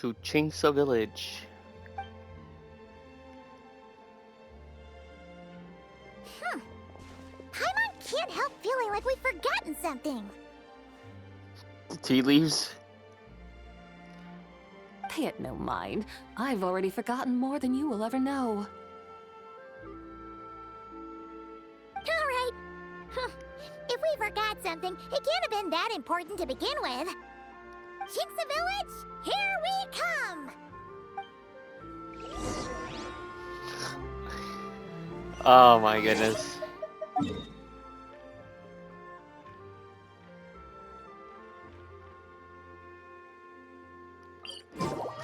to Chingsa Village. Paimon can't help feeling like we've forgotten something. The tea leaves? Pay it no mind. I've already forgotten more than you will ever know. Alright. If we forgot something, it can't have been that important to begin with. Chingsa Village, here we come! Oh my goodness.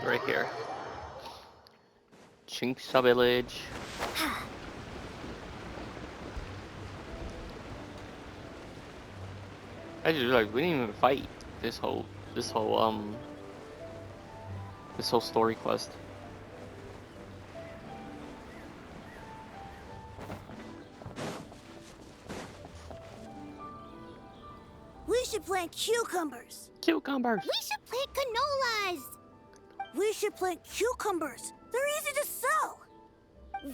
Right here. Chingsa Village. I just realized we didn't even fight this whole story quest. We should plant cucumbers. Cucumbers. We should plant canolas! We should plant cucumbers. They're easy to sell.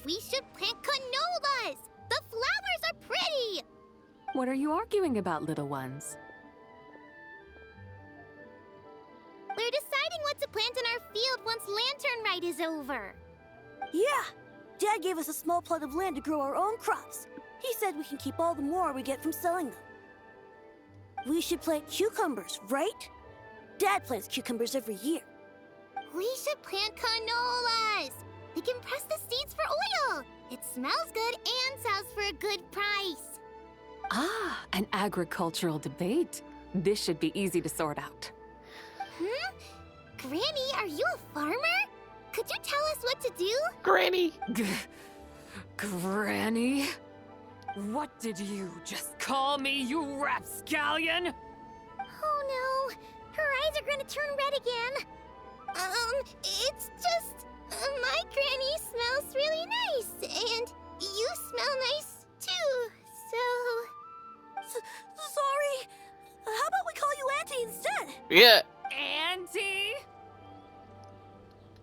We should plant canolas! The flowers are pretty! What are you arguing about, little ones? We're deciding what to plant in our field once Lantern Rite is over. Yeah. Dad gave us a small plot of land to grow our own crops. He said we can keep all the more we get from selling them. We should plant cucumbers, right? Dad plants cucumbers every year. We should plant canolas! We can press the seeds for oil! It smells good and sells for a good price. Ah, an agricultural debate. This should be easy to sort out. Granny, are you a farmer? Could you tell us what to do? Granny. Granny? What did you just call me, you rapscallion? Oh no, her eyes are gonna turn red again. It's just, my granny smells really nice, and you smell nice too, so... Sorry. How about we call you Auntie instead? Yeah. Auntie?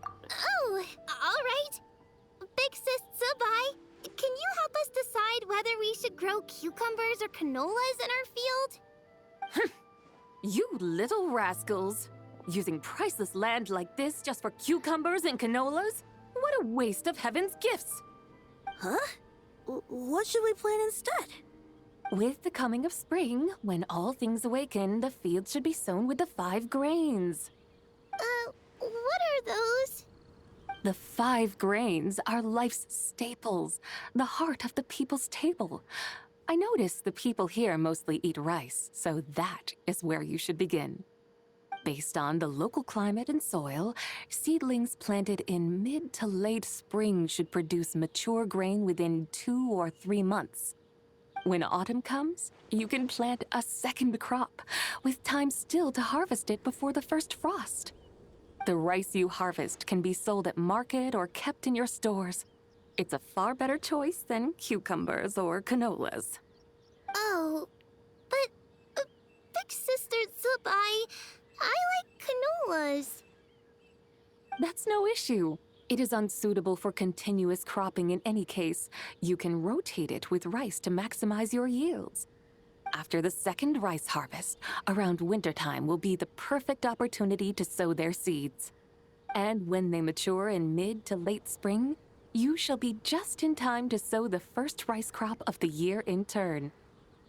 Oh, alright. Big Sis Zibai, can you help us decide whether we should grow cucumbers or canolas in our field? You little rascals. Using priceless land like this just for cucumbers and canolas? What a waste of heaven's gifts! Huh? What should we plant instead? With the coming of spring, when all things awaken, the field should be sown with the 5 grains. What are those? The 5 grains are life's staples, the heart of the people's table. I notice the people here mostly eat rice, so that is where you should begin. Based on the local climate and soil, seedlings planted in mid to late spring should produce mature grain within 2 or 3 months. When autumn comes, you can plant a second crop, with time still to harvest it before the first frost. The rice you harvest can be sold at market or kept in your stores. It's a far better choice than cucumbers or canolas. Oh, but Big Sister Zibai, I like canolas. That's no issue. It is unsuitable for continuous cropping in any case. You can rotate it with rice to maximize your yields. After the second rice harvest, around wintertime will be the perfect opportunity to sow their seeds. And when they mature in mid to late spring, you shall be just in time to sow the first rice crop of the year in turn.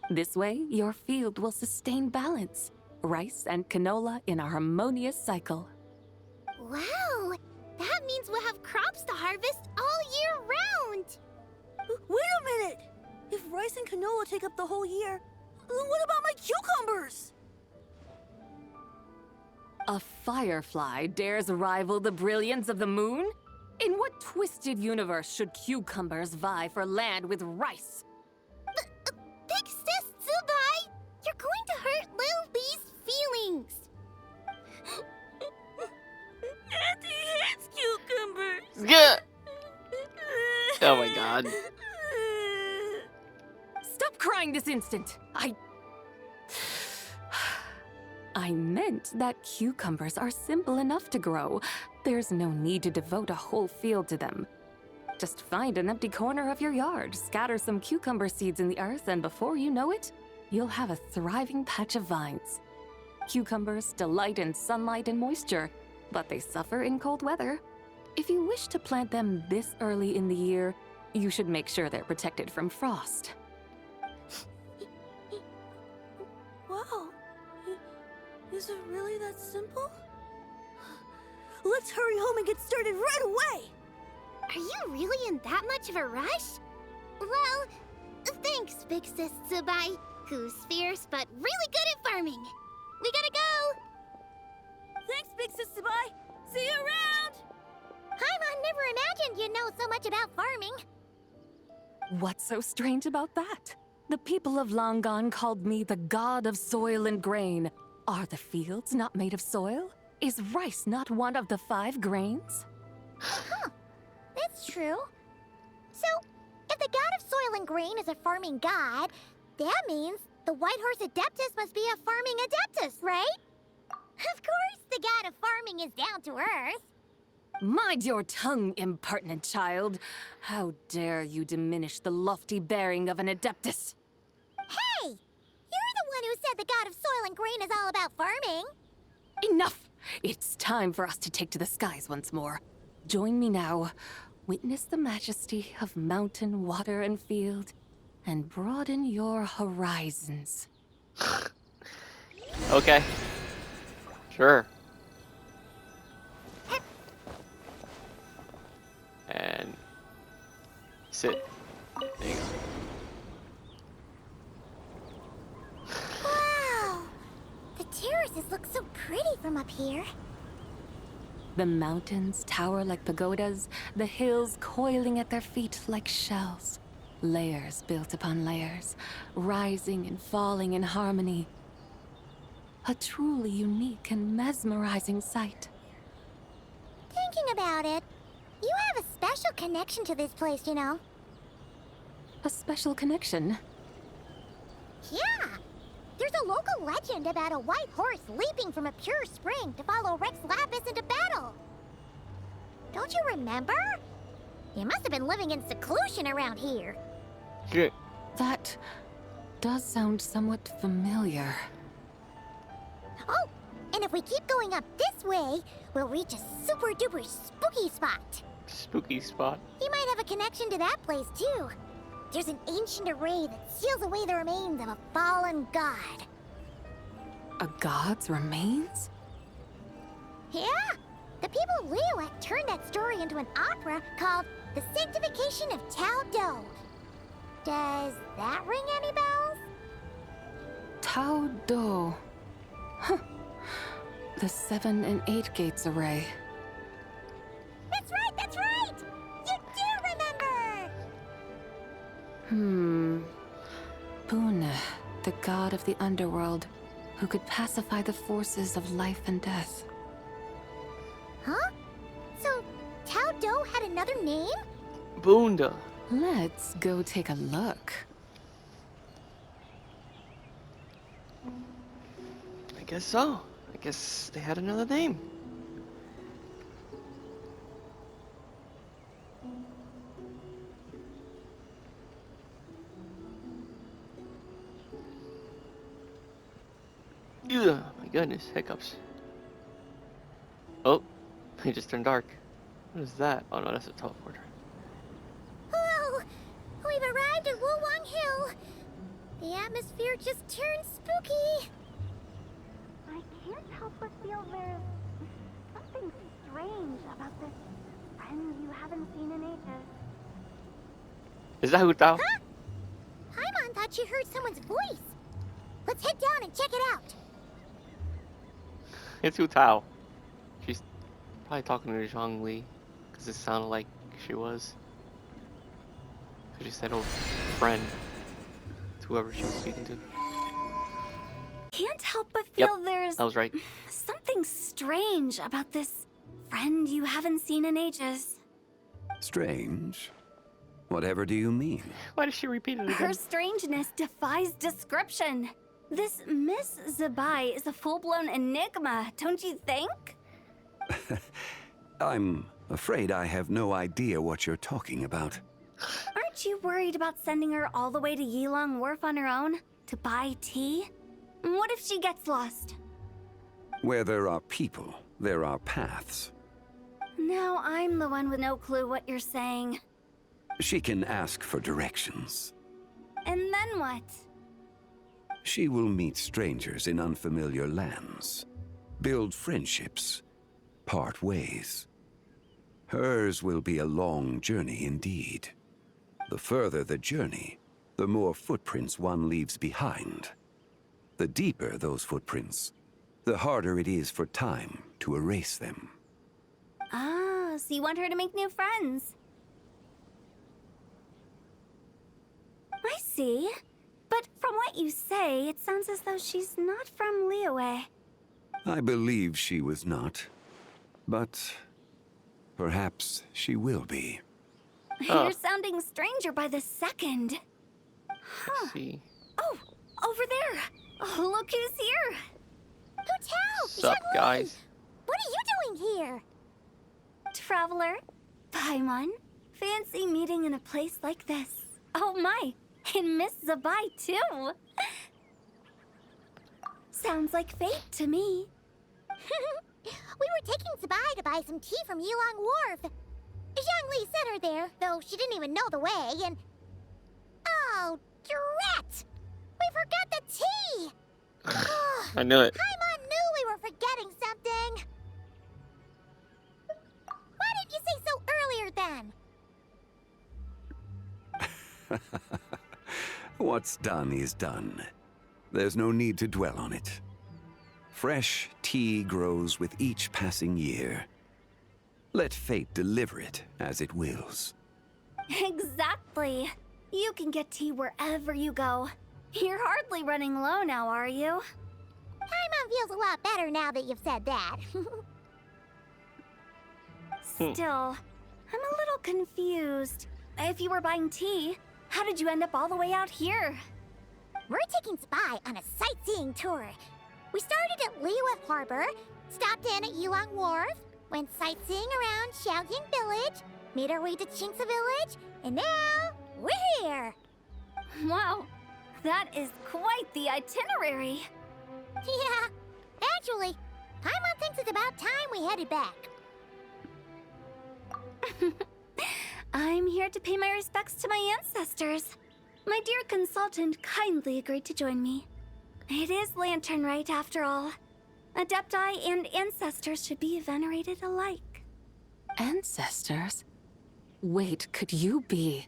This way, your field will sustain balance. Rice and canola in a harmonious cycle. Wow, that means we'll have crops to harvest all year round. Wait a minute! If rice and canola take up the whole year, what about my cucumbers? A firefly dares rival the brilliance of the moon? In what twisted universe should cucumbers vie for land with rice? Big Sis Zibai, you're going to hurt Lil Bee's feelings. Auntie hates cucumbers! Yeah. Oh my god. Stop crying this instant! I meant that cucumbers are simple enough to grow. There's no need to devote a whole field to them. Just find an empty corner of your yard, scatter some cucumber seeds in the earth, and before you know it, you'll have a thriving patch of vines. Cucumbers delight in sunlight and moisture, but they suffer in cold weather. If you wish to plant them this early in the year, you should make sure they're protected from frost. Wow. Is it really that simple? Let's hurry home and get started right away! Are you really in that much of a rush? Well, thanks, Big Sis Zibai, who's fierce but really good at farming. We gotta go! Thanks, Big Sis Zibai! See you around! Paimon never imagined you'd know so much about farming. What's so strange about that? The people of Long Gone called me the god of soil and grain. Are the fields not made of soil? Is rice not one of the 5 grains? Huh, that's true. So, if the god of soil and grain is a farming god, that means the White Horse Adeptus must be a farming adeptus, right? Of course the god of farming is down to earth. Mind your tongue, impertinent child. How dare you diminish the lofty bearing of an adeptus? Hey! You're the one who said the god of soil and grain is all about farming. Enough! It's time for us to take to the skies once more. Join me now. Witness the majesty of mountain, water, and field, and broaden your horizons. Okay. Sure. And sit. There you go. Wow! The terraces look so pretty from up here. The mountains tower like pagodas, the hills coiling at their feet like shells. Layers built upon layers, rising and falling in harmony. A truly unique and mesmerizing sight. Thinking about it, you have a special connection to this place, you know. A special connection. Yeah! There's a local legend about a white horse leaping from a pure spring to follow Rex Lapis into battle. Don't you remember? You must have been living in seclusion around here. Good. That does sound somewhat familiar. Oh, and if we keep going up this way, we'll reach a super duper spooky spot. Spooky spot. You might have a connection to that place too. There's an ancient array that seals away the remains of a fallen god. A god's remains? Yeah, the people of Liyue turned that story into an opera called The Sanctification of Tao Do. Does that ring any bells? Tao Do. Huh. The 7 and 8 gates array. That's right, that's right! You do remember! Buna, the god of the underworld, who could pacify the forces of life and death. Huh? So, Tao Do had another name? Boonda. Let's go take a look. I guess so. I guess they had another name. Ugh, my goodness, hiccups. Oh, it just turned dark. What is that? Oh no, that's a teleporter. Whoa! We've arrived at Wulwang Hill. The atmosphere just turned spooky. I can't help but feel there's something strange about this friend you haven't seen in ages. Is that Hu Tao? Huh? Paimon thought she heard someone's voice. Let's head down and check it out. It's Hu Tao. She's probably talking to Zhongli, because it sounded like she was. She said, "Oh, friend," to whoever she was speaking to. Can't help but Yep, feel there's I was right. something strange about this friend you haven't seen in ages. Strange? Whatever do you mean? Why did she repeat it again? Her strangeness defies description. This Miss Zibai is a full-blown enigma, don't you think? I'm afraid I have no idea what you're talking about. Aren't you worried about sending her all the way to Yilong Wharf on her own to buy tea? What if she gets lost? Where there are people, there are paths. Now I'm the one with no clue what you're saying. She can ask for directions. And then what? She will meet strangers in unfamiliar lands, build friendships, part ways. Hers will be a long journey indeed. The further the journey, the more footprints one leaves behind. The deeper those footprints, the harder it is for time to erase them. Ah, so you want her to make new friends. I see. But from what you say, it sounds as though she's not from Liyue. I believe she was not, but perhaps she will be. Oh. You're sounding stranger by the second. I see. Oh, over there. Oh, look who's here. Hotel! Sup, guys? What are you doing here? Traveler, Paimon, fancy meeting in a place like this. Oh my, and Miss Zibai too. Sounds like fate to me. We were taking Zibai to buy some tea from Yilong Wharf. Zhangli sent her there, though she didn't even know the way, and... Oh, drat! We forgot the tea! I knew it. Paimon knew we were forgetting something! Why didn't you say so earlier then? What's done is done. There's no need to dwell on it. Fresh tea grows with each passing year. Let fate deliver it as it wills. Exactly. You can get tea wherever you go. You're hardly running low now, are you? Paimon feels a lot better now that you've said that. Still, I'm a little confused. If you were buying tea, how did you end up all the way out here? We're taking Zibai on a sightseeing tour. We started at Liyue Harbor, stopped in at Yilong Wharf, went sightseeing around Xiaoying Village, made our way to Qingce Village, and now we're here. Wow, that is quite the itinerary. Yeah, actually, Paimon thinks it's about time we headed back. I'm here to pay my respects to my ancestors. My dear consultant kindly agreed to join me. It is Lantern Rite, after all. Adepti and ancestors should be venerated alike. Ancestors? Wait, could you be?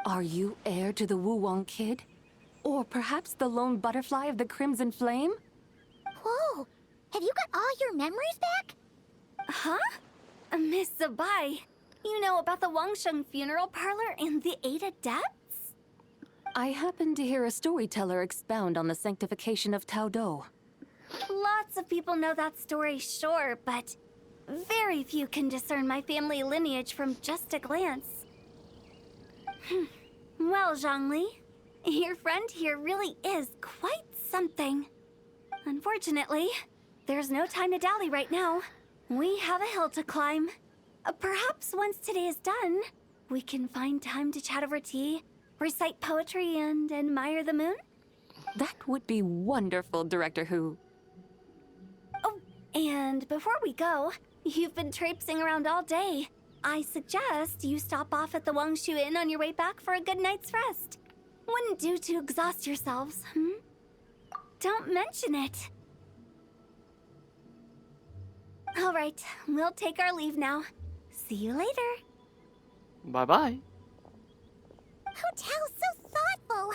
Are you heir to the Wu-Wong kid? Or perhaps the lone butterfly of the Crimson Flame? Whoa, have you got all your memories back? Huh? Miss Zibai, you know about the Wangsheng funeral parlor and the 8 adepts? I happened to hear a storyteller expound on the sanctification of Tao Do. Lots of people know that story, sure, but very few can discern my family lineage from just a glance. Well, Zhangli, your friend here really is quite something. Unfortunately, there's no time to dally right now. We have a hill to climb. Perhaps once today is done, we can find time to chat over tea, recite poetry, and admire the moon? That would be wonderful, Director Who. Oh, and before we go, you've been traipsing around all day. I suggest you stop off at the Wangshu Inn on your way back for a good night's rest. Wouldn't do to exhaust yourselves, Don't mention it. All right, we'll take our leave now. See you later. Bye-bye. Hotel's so thoughtful.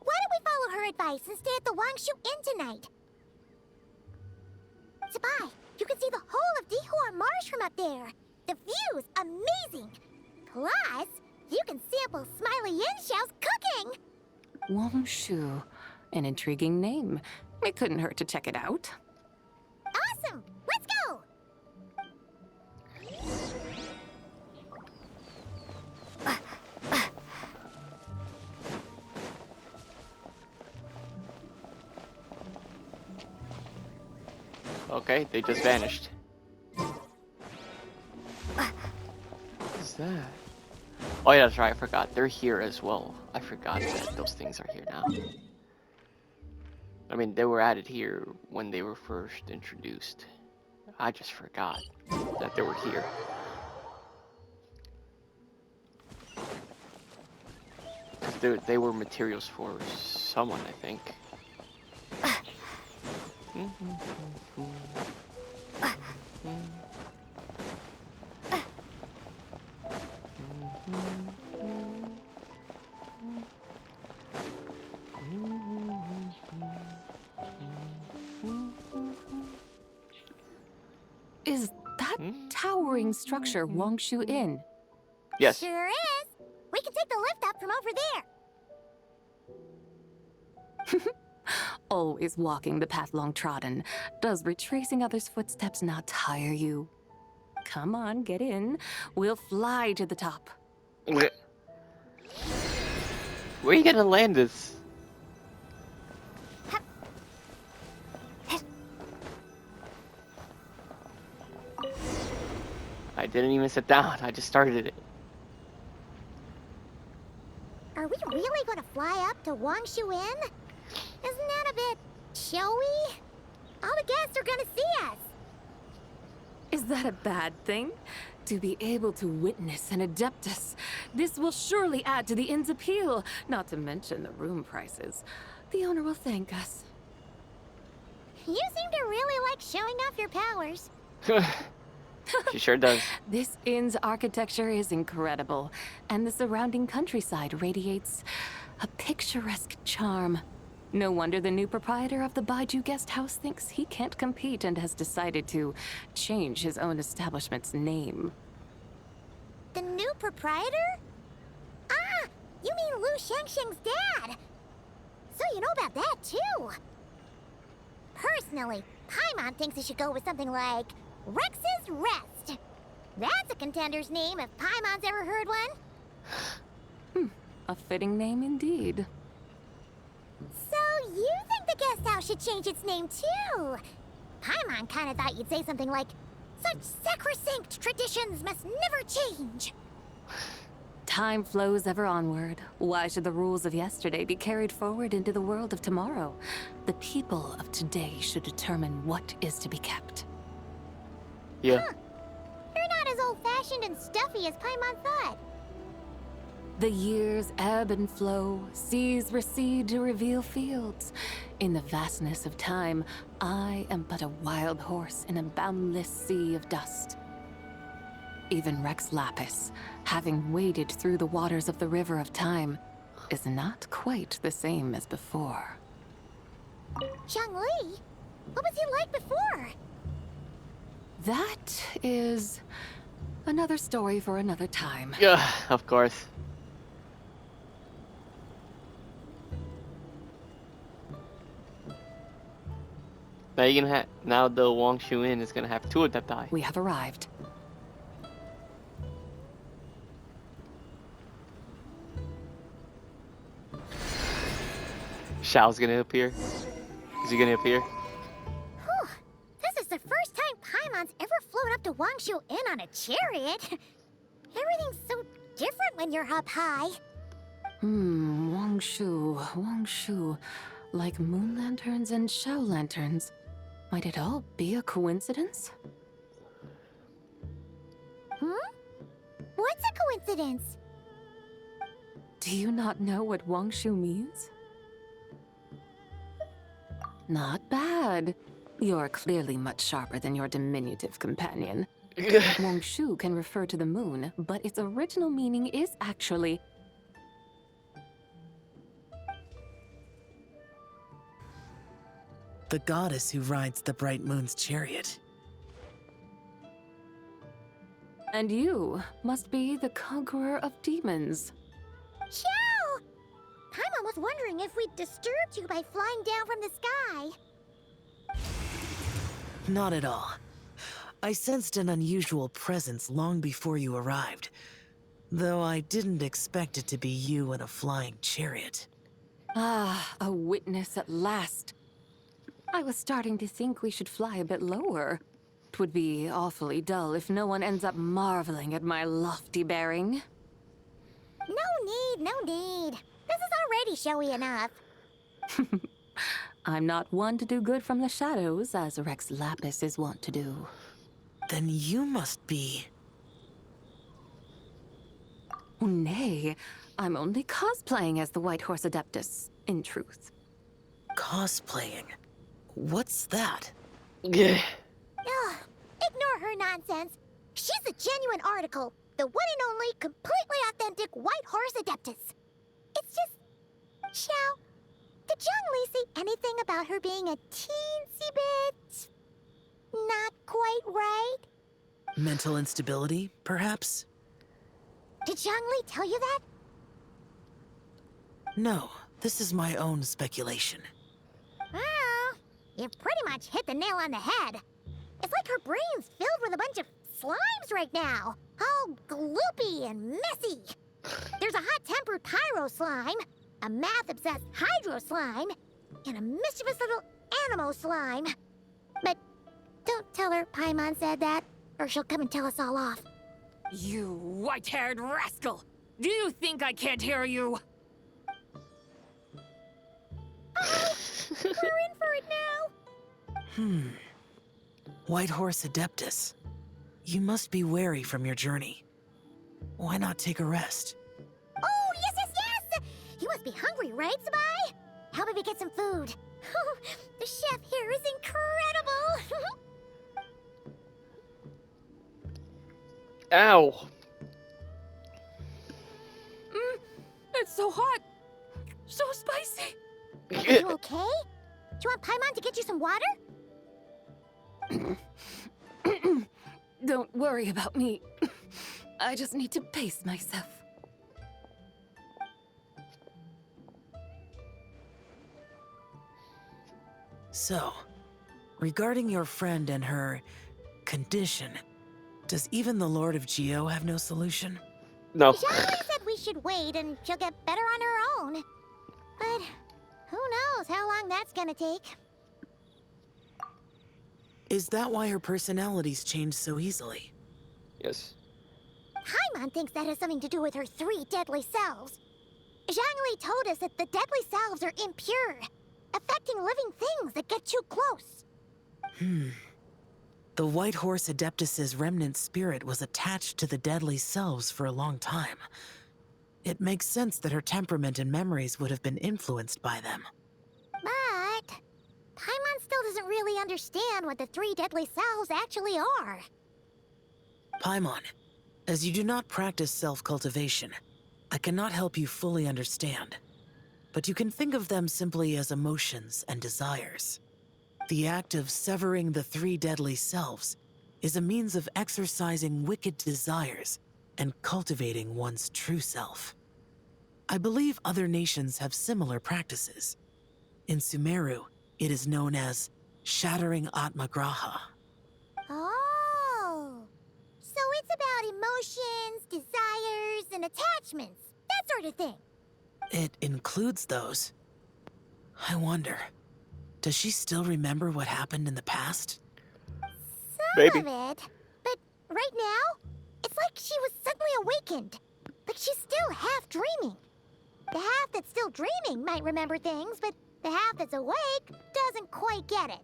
Why don't we follow her advice and stay at the Wangshu Inn tonight? Zibai, you can see the whole of Dihua Marsh from up there. The view's amazing. Plus, you can sample Smiley Yin-Xiao's cooking. Wangshu. An intriguing name. It couldn't hurt to check it out. Awesome! Let's go! Okay, they just vanished. What is that? Oh yeah, that's right, I forgot. They're here as well. I forgot that those things are here now. I mean, they were added here when they were first introduced. I just forgot that they were here. They were materials for someone, I think. Is that towering structure Wangshu Inn? Yes. Sure is. We can take the lift up from over there. Always walking the path long trodden. Does retracing others' footsteps not tire you? Come on, get in. We'll fly to the top. Where are you gonna land this? I didn't even sit down. I just started it. Are we really going to fly up to Wangshu Inn? Isn't that a bit showy? All the guests are going to see us. Is that a bad thing? To be able to witness an Adeptus. This will surely add to the inn's appeal, not to mention the room prices. The owner will thank us. You seem to really like showing off your powers. She sure does. This inn's architecture is incredible, and the surrounding countryside radiates a picturesque charm. No wonder the new proprietor of the Baiju guest house thinks he can't compete and has decided to change his own establishment's name. The new proprietor? Ah, you mean Lu Shengsheng's dad. So you know about that, too. Personally, Paimon thinks it should go with something like Rex's Rest. That's a contender's name if Paimon's ever heard one. A fitting name indeed. So you think the guest house should change its name too? Paimon kinda thought you'd say something like, such sacrosanct traditions must never change. Time flows ever onward. Why should the rules of yesterday be carried forward into the world of tomorrow? The people of today should determine what is to be kept. Yeah. Huh. You're not as old-fashioned and stuffy as Paimon thought. The years ebb and flow, seas recede to reveal fields. In the vastness of time, I am but a wild horse in a boundless sea of dust. Even Rex Lapis, having waded through the waters of the river of time, is not quite the same as before. Zhongli? What was he like before? That is another story for another time. Yeah, of course. Now you can now the Wangshu Inn is gonna have 2 Adepti. We have arrived. Xiao's gonna appear. Is he gonna appear? Whew. This is the first time Paimon's ever flown up to Wangshu Inn on a chariot. Everything's so different when you're up high. Wangshu. Like moon lanterns and Shao lanterns. Might it all be a coincidence? What's a coincidence? Do you not know what Wangshu means? Not bad. You're clearly much sharper than your diminutive companion. Wangshu can refer to the moon, but its original meaning is actually... the goddess who rides the bright moon's chariot. And you must be the conqueror of demons. Xiao! Paimon was wondering if we'd disturbed you by flying down from the sky. Not at all. I sensed an unusual presence long before you arrived, though I didn't expect it to be you in a flying chariot. Ah, a witness at last. I was starting to think we should fly a bit lower. It would be awfully dull if no one ends up marveling at my lofty bearing. No need. This is already showy enough. I'm not one to do good from the shadows, as Rex Lapis is wont to do. Then you must be... Oh, nay, I'm only cosplaying as the White Horse Adeptus, in truth. cosplaying. What's that? Yeah. Ugh, ignore her nonsense. She's a genuine article. The one and only, completely authentic White Horse Adeptus. It's just... Xiao, did Zhongli say anything about her being a teensy bit... not quite right? Mental instability, perhaps? Did Zhongli tell you that? No, this is my own speculation. Well, you pretty much hit the nail on the head. It's like her brain's filled with a bunch of slimes right now. All gloopy and messy. There's a hot-tempered pyro slime, a math-obsessed hydro slime, and a mischievous little animal slime. But don't tell her Paimon said that, or she'll come and tell us all off. You white-haired rascal! Do you think I can't hear you? We're in for it now. White Horse Adeptus. You must be wary from your journey. Why not take a rest? Oh, yes! You must be hungry, right, Zibai? How about we get some food? The chef here is incredible! Ow. It's so hot! So spicy! Are you okay? Do you want Paimon to get you some water? Don't worry about me. I just need to pace myself. So, regarding your friend and her condition, does even the Lord of Geo have no solution? No. Zhongli said we should wait and she'll get better on her own. But who knows how long that's gonna take. Is that why her personalities change so easily? Yes. Paimon thinks that has something to do with her 3 deadly selves. Zhongli told us that the deadly selves are impure, affecting living things that get too close. The White Horse Adeptus's remnant spirit was attached to the deadly selves for a long time. It makes sense that her temperament and memories would have been influenced by them. But Paimon still doesn't really understand what the 3 deadly selves actually are. Paimon, as you do not practice self-cultivation, I cannot help you fully understand. But you can think of them simply as emotions and desires. The act of severing the 3 deadly selves is a means of exercising wicked desires and cultivating one's true self. I believe other nations have similar practices. In Sumeru, it is known as shattering Atmagraha. Oh, so it's about emotions, desires, and attachments, that sort of thing. It includes those. I wonder, does she still remember what happened in the past? Maybe. Some of it, but right now, it's like she was suddenly awakened. Like she's still half dreaming. The half that's still dreaming might remember things, but the half that's awake doesn't quite get it.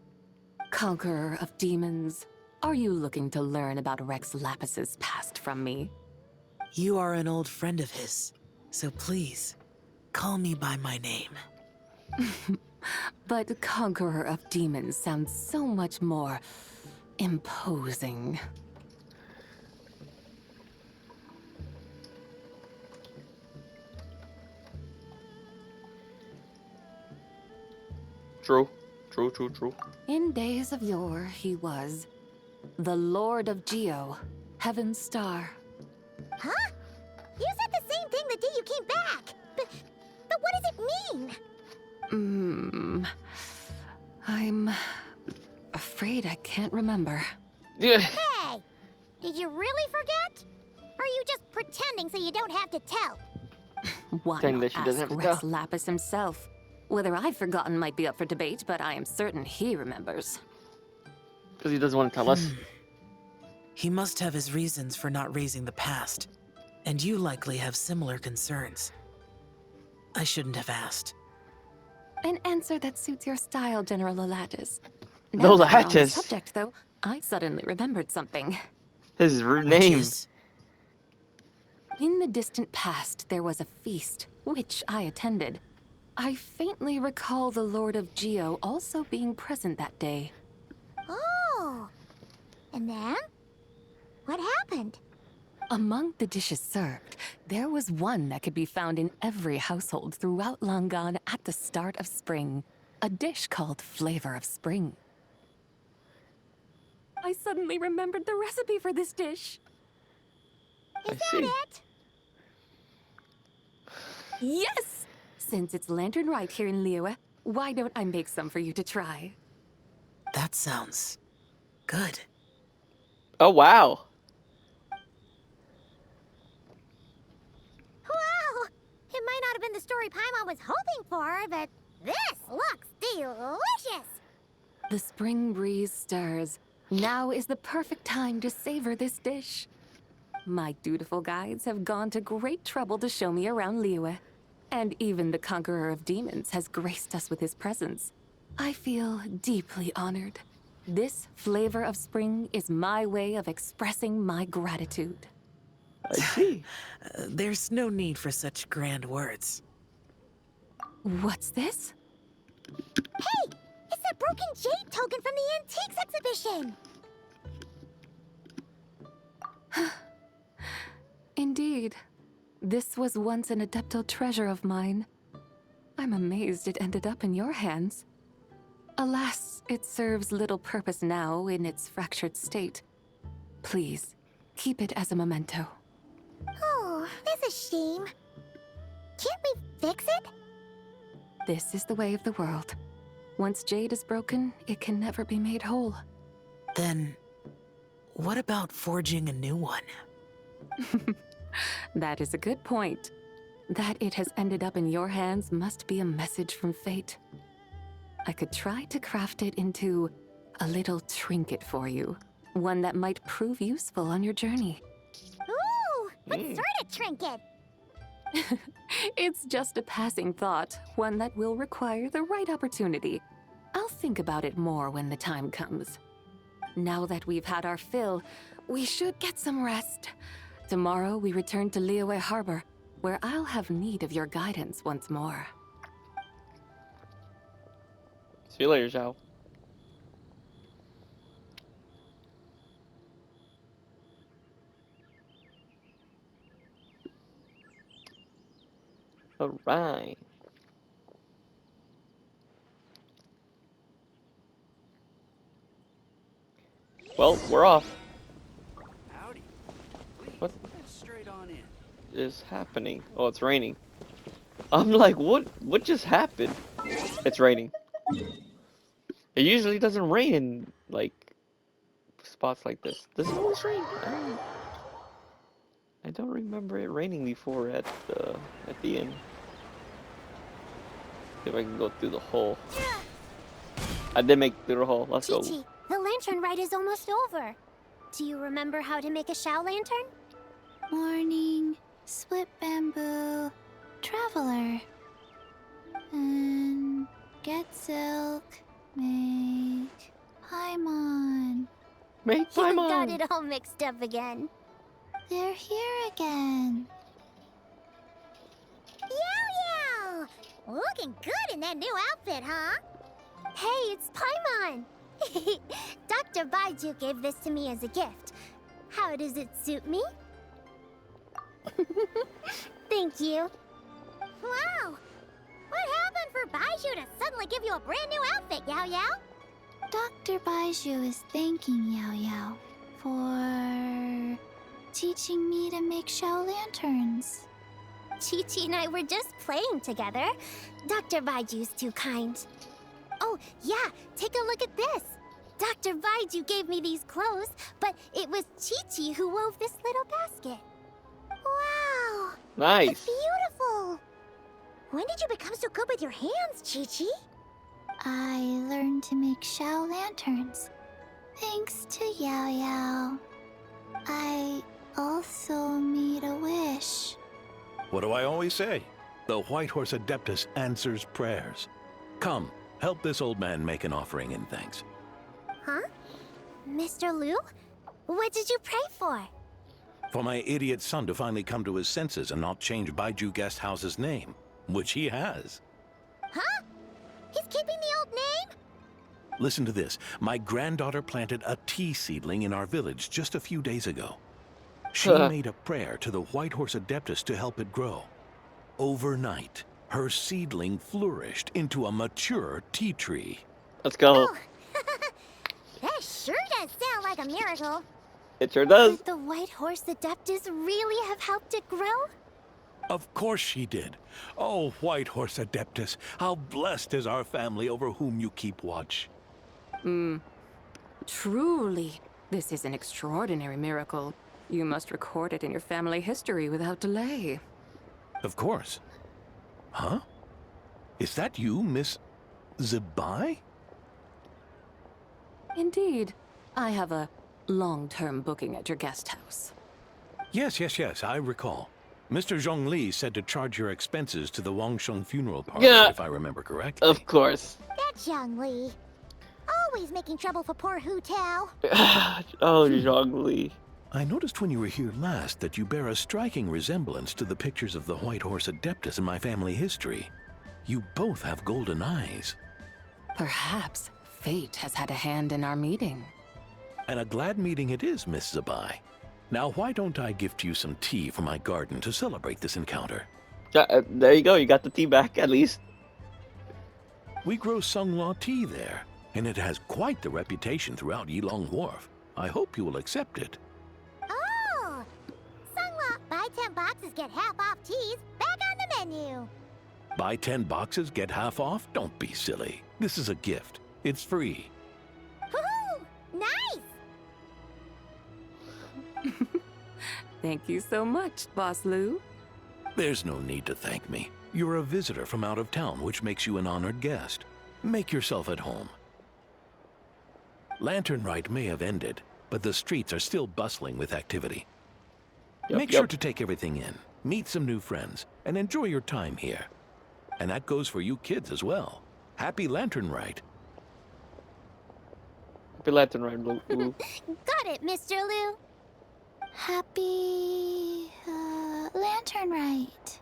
Conqueror of demons, are you looking to learn about Rex Lapis's past from me? You are an old friend of his, so please, call me by my name. But Conqueror of Demons sounds so much more imposing. True. In days of yore, he was the Lord of Geo, Heaven's Star. Huh? You said the same thing the day you came back. But what does it mean? I'm afraid I can't remember. Yeah. Hey, did you really forget? Or are you just pretending so you don't have to tell? Why Saying not that she doesn't ask have to Rex tell. Lapis himself? Whether I've forgotten might be up for debate, but I am certain he remembers. Because he doesn't want to tell us. He must have his reasons for not raising the past, and you likely have similar concerns. I shouldn't have asked. An answer that suits your style, General Elatis. No Now that we're on the Latches. subject, though, I suddenly remembered something. His Which name. is- In the distant past, there was a feast, which I attended. I faintly recall the Lord of Geo also being present that day. Oh. And then? What happened? Among the dishes served, there was one that could be found in every household throughout Langan at the start of spring. A dish called Flavor of Spring. I suddenly remembered the recipe for this dish. I Is that see. it? Yes! Since it's lantern right here in Liyue, why don't I make some for you to try? That sounds good. Oh, wow. Wow! It might not have been the story Paimon was hoping for, but this looks delicious! The spring breeze stirs. Now is the perfect time to savor this dish. My dutiful guides have gone to great trouble to show me around Liyue. And even the conqueror of demons has graced us with his presence. I feel deeply honored. This flavor of spring is my way of expressing my gratitude. I see. There's no need for such grand words. What's this? Hey! It's that broken jade token from the antiques exhibition! Indeed. This was once an Adepto treasure of mine. I'm amazed it ended up in your hands. Alas, it serves little purpose now in its fractured state. Please, keep it as a memento. Oh, that's a shame. Can't we fix it? This is the way of the world. Once jade is broken, it can never be made whole. Then, what about forging a new one? That is a good point. That it has ended up in your hands must be a message from fate. I could try to craft it into a little trinket for you. One that might prove useful on your journey. Ooh, what sort of trinket? It's just a passing thought, one that will require the right opportunity. I'll think about it more when the time comes. Now that we've had our fill, we should get some rest. Tomorrow we return to Liyue Harbor, where I'll have need of your guidance once more. See you later, Zhao. Alright. Well, we're off. Howdy. Please, What? head straight on in. Is happening? Oh, it's raining. I'm like, what just happened? It's raining. It usually doesn't rain in, like, spots like this. Does it always rain? I don't remember it raining before at the end. See if I can go through the hole. I did make it through the hole. Let's go. Chi-Chi, the lantern ride is almost over. Do you remember how to make a Shao lantern? Morning, split bamboo, traveler. And get silk, make Paimon. Make You got Paimon! it all mixed up again. They're here again. Yow! Looking good in that new outfit, huh? Hey, it's Paimon! Dr. Baiju gave this to me as a gift. How does it suit me? Thank you. Wow! What happened for Baiju to suddenly give you a brand new outfit, Yao Yao? Dr. Baiju is thanking Yao Yao for teaching me to make Shao lanterns. Chi-Chi and I were just playing together. Dr. Baiju's too kind. Oh, yeah, take a look at this. Dr. Baiju gave me these clothes, but it was Chi-Chi who wove this little basket. Wow! Nice. It's beautiful! When did you become so good with your hands, Chi-Chi? I learned to make Shao lanterns, thanks to Yao Yao. I also made a wish. What do I always say? The White Horse Adeptus answers prayers. Come, help this old man make an offering in thanks. Huh? Mr. Liu? What did you pray for? For my idiot son to finally come to his senses and not change Baiju Guest House's name, which he has. Huh? He's keeping the old name? Listen to this. My granddaughter planted a tea seedling in our village just a few days ago. She made a prayer to the White Horse Adeptus to help it grow. Overnight, her seedling flourished into a mature tea tree. Let's go. Oh. That sure does sound like a miracle. It sure does. Could the White Horse Adeptus really have helped it grow? Of course she did. Oh, White Horse Adeptus, how blessed is our family over whom you keep watch. Truly, this is an extraordinary miracle. You must record it in your family history without delay. Of course. Huh? Is that you, Miss Zibai? Indeed, I have a long-term booking at your guest house. Yes, I recall. Mr. Zhongli said to charge your expenses to the Wangsheng funeral party, Yeah. if I remember correctly. Of course. That's Zhang Li. Always making trouble for poor Hu Tao. Oh, Zhongli. I noticed when you were here last that you bear a striking resemblance to the pictures of the White Horse Adeptus in my family history. You both have golden eyes. Perhaps fate has had a hand in our meeting. And a glad meeting it is, Miss Zibai. Now, why don't I gift you some tea from my garden to celebrate this encounter? There you go. You got the tea back, at least. We grow Sunghua tea there, and it has quite the reputation throughout Yilong Wharf. I hope you will accept it. Oh! Sunghua, buy 10 boxes, get half off teas. Back on the menu. Buy 10 boxes, get half off? Don't be silly. This is a gift. It's free. Woohoo! Nice! Thank you so much, Boss Liu. There's no need to thank me. You're a visitor from out of town, which makes you an honored guest. Make yourself at home. Lantern Rite may have ended, but the streets are still bustling with activity. Make sure to take everything in, meet some new friends, and enjoy your time here. And that goes for you kids as well. Happy Lantern Rite. Happy Lantern Rite, Blue. Got it, Mr. Liu. Happy Lantern Rite.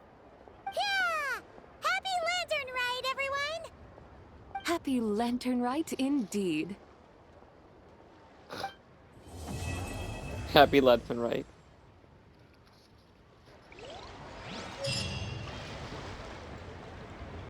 Yeah! Happy Lantern Rite, everyone! Happy Lantern Rite indeed. Happy Lantern Rite.